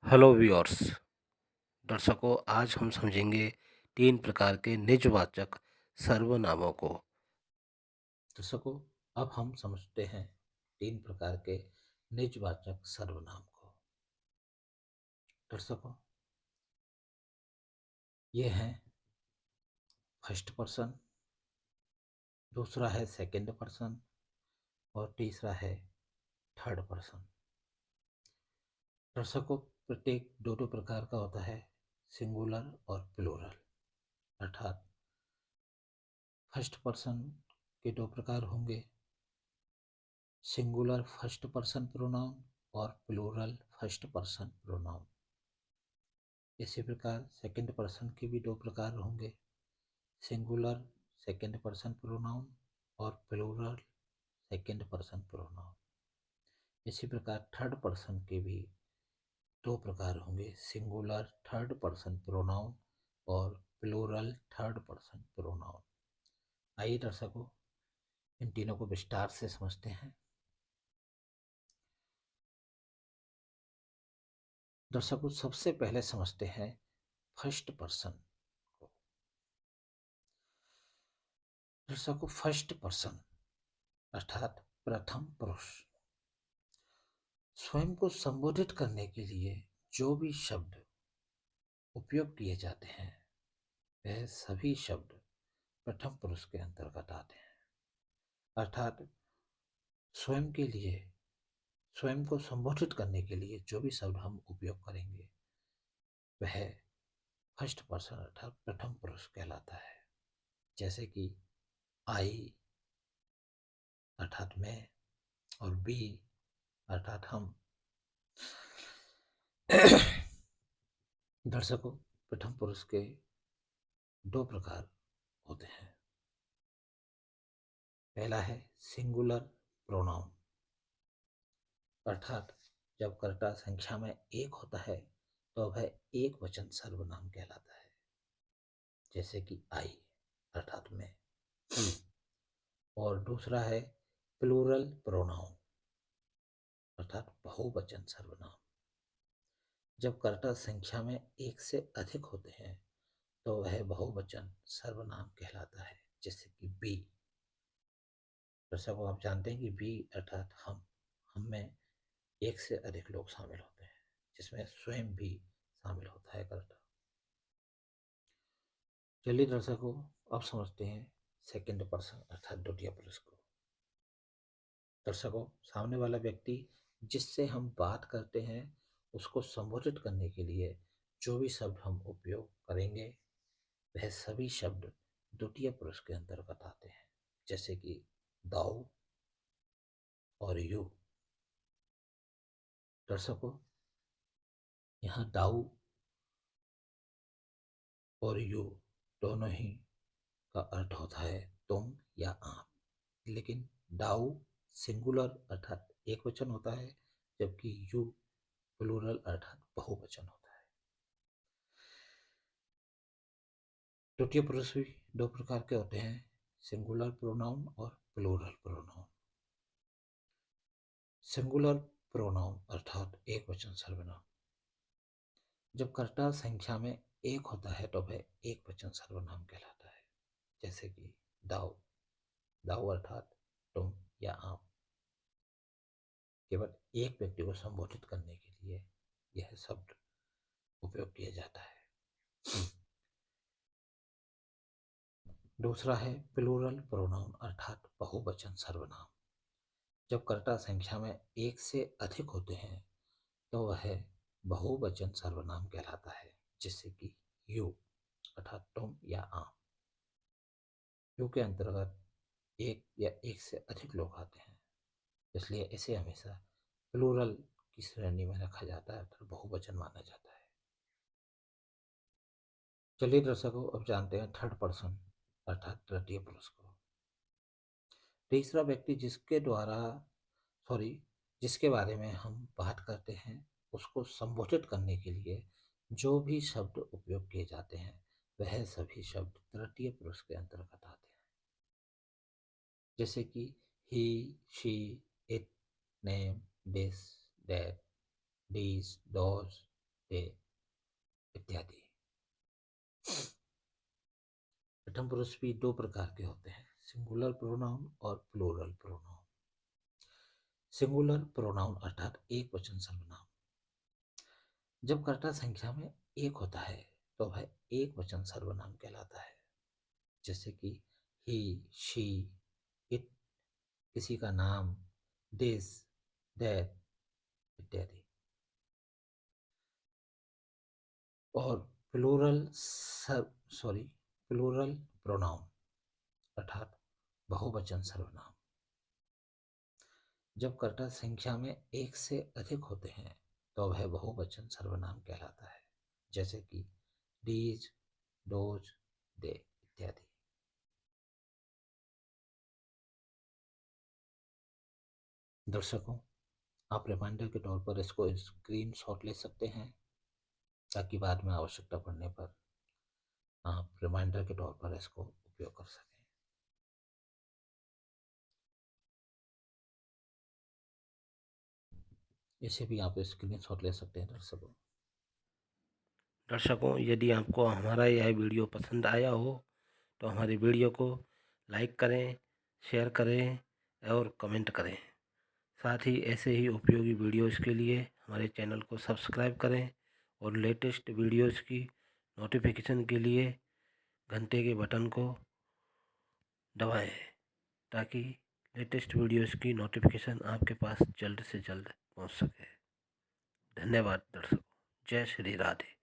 Hello viewers. दर्शकों, आज हम समझेंगे 3 प्रकार के निजवाचक सर्वनामों को। दर्शकों, अब हम समझते हैं 3 प्रकार के निजवाचक सर्वनाम को। दर्शकों, ये हैं फर्स्ट पर्सन, दूसरा है सेकंड पर्सन और तीसरा है थर्ड पर्सन। दर्शकों, प्रत्येक दो प्रकार का होता है, सिंगुलर और प्लूरल। अर्थात फर्स्ट पर्सन के 2 प्रकार होंगे, सिंगुलर फर्स्ट पर्सन प्रोनाउन और प्लूरल फर्स्ट पर्सन प्रोनाउन। इसी प्रकार सेकंड पर्सन के भी 2 प्रकार होंगे, सिंगुलर सेकंड पर्सन प्रोनाउन और प्लूरल सेकंड पर्सन प्रोनाउन। इसी प्रकार थर्ड पर्सन के भी 2 प्रकार होंगे, सिंगुलर थर्ड पर्सन प्रोनाउन और प्लूरल थर्ड पर्सन प्रोनाउन। आइए दर्शकों, इन तीनों को विस्तार से समझते हैं। दर्शकों, सबसे पहले समझते हैं फर्स्ट पर्सन को। दर्शकों, फर्स्ट पर्सन अर्थात प्रथम पुरुष, स्वयं को संबोधित करने के लिए जो भी शब्द उपयोग किए जाते हैं वह सभी शब्द प्रथम पुरुष के अंतर्गत आते हैं। अर्थात स्वयं के लिए, स्वयं को संबोधित करने के लिए जो भी शब्द हम उपयोग करेंगे वह फर्स्ट पर्सन अर्थात प्रथम पुरुष कहलाता है। जैसे कि आई अर्थात मैं और बी अर्थात हम। दर्शकों, प्रथम पुरुष के 2 प्रकार होते हैं। पहला है सिंगुलर प्रोनाउन, अर्थात जब कर्ता संख्या में 1 होता है तो वह एक वचन सर्वनाम कहलाता है। जैसे कि आई अर्थात मैं। और दूसरा है प्लूरल प्रोनाउन, अर्थात बहुवचन सर्वनाम। जब कर्ता संख्या में 1 से अधिक होते हैं तो वह बहुवचन सर्वनाम कहलाता है। जैसे कि बी। दर्शकों, आप जानते हैं कि बी अर्थात हम में 1 से अधिक लोग शामिल होते हैं, जिसमें स्वयं भी शामिल होता है कर्ता। चलिए दर्शकों, अब समझते हैं सेकंड पर्सन अर्थात द्वितीय पुरुष को। दर्शकों, सामने वाला व्यक्ति जिससे हम बात करते हैं उसको संबोधित करने के लिए जो भी शब्द हम उपयोग करेंगे वह सभी शब्द द्वितीय पुरुष के अंतर्गत आते हैं। जैसे कि दाऊ और यू। दर्शकों, यहाँ दाऊ और यू दोनों ही का अर्थ होता है तुम या आप, लेकिन दाऊ सिंगुलर अर्थात एक वचन होता है, जबकि यू प्लूरल अर्थात बहुवचन होता है। तृतीय पुरुष भी 2 प्रकार के होते हैं, सिंगुलर प्रोनाउन और प्लूरल प्रोनाउन। सिंगुलर प्रोनाउन अर्थात एक वचन सर्वनाम, जब कर्ता संख्या में 1 होता है तो वह एक वचन सर्वनाम कहलाता है। जैसे कि दाऊ, दाऊ अर्थात तुम या आप। केवल एक व्यक्ति को संबोधित करने के लिए यह शब्द उपयोग किया जाता है। दूसरा है प्लूरल प्रोनाउन अर्थात बहुवचन सर्वनाम, जब कर्ता संख्या में 1 से अधिक होते हैं तो वह बहुवचन सर्वनाम कहलाता है। जैसे कि यू अर्थात तुम या आप। यू के अंतर्गत 1 या 1 से अधिक लोग आते हैं, इसलिए इसे हमेशा प्लूरल की श्रेणी में रखा जाता है अर्थात बहुवचन माना जाता है। चलिए दर्शकों, अब जानते हैं थर्ड पर्सन अर्थात तृतीय पुरुष को। तीसरा व्यक्ति जिसके बारे में हम बात करते हैं उसको संबोधित करने के लिए जो भी शब्द उपयोग किए जाते हैं वह सभी शब्द तृतीय पुरुष के अंतर्गत आते हैं। जैसे कि he, she, it, name, this, that, these, those, they इत्यादि। प्रथम पुरुष भी दो प्रकार के होते हैं, सिंगुलर प्रोनाउन और प्लूरल प्रोनाउन। सिंगुलर प्रोनाउन अर्थात एक वचन सर्वनाम जब कर्ता संख्या में एक होता है तो वह एक वचन सर्वनाम कहलाता है, जैसे कि ही, शी, इट, किसी का नाम, दिस, दैट इत्यादि। और प्लूरल प्रोनाउन अर्थात बहुवचन सर्वनाम जब कर्ता संख्या में एक से अधिक होते हैं तो वह बहुवचन सर्वनाम कहलाता है, जैसे कि डीज, डोज, दे इत्यादि। दर्शकों, आप रिमाइंडर के तौर पर इसको स्क्रीनशॉट ले सकते हैं ताकि बाद में आवश्यकता पड़ने पर आप रिमाइंडर के तौर पर इसको उपयोग कर सकें। इसे भी आप स्क्रीनशॉट ले सकते हैं दर्शकों, यदि आपको हमारा यह वीडियो पसंद आया हो तो हमारे वीडियो को लाइक करें, शेयर करें और कमेंट करें। साथ ही ऐसे ही उपयोगी वीडियोज़ के लिए हमारे चैनल को सब्सक्राइब करें और लेटेस्ट वीडियोज़ की नोटिफिकेशन के लिए घंटे के बटन को दबाएं, ताकि लेटेस्ट वीडियोज़ की नोटिफिकेशन आपके पास जल्द से जल्द पहुंच सके। धन्यवाद दर्शकों। जय श्री राधे।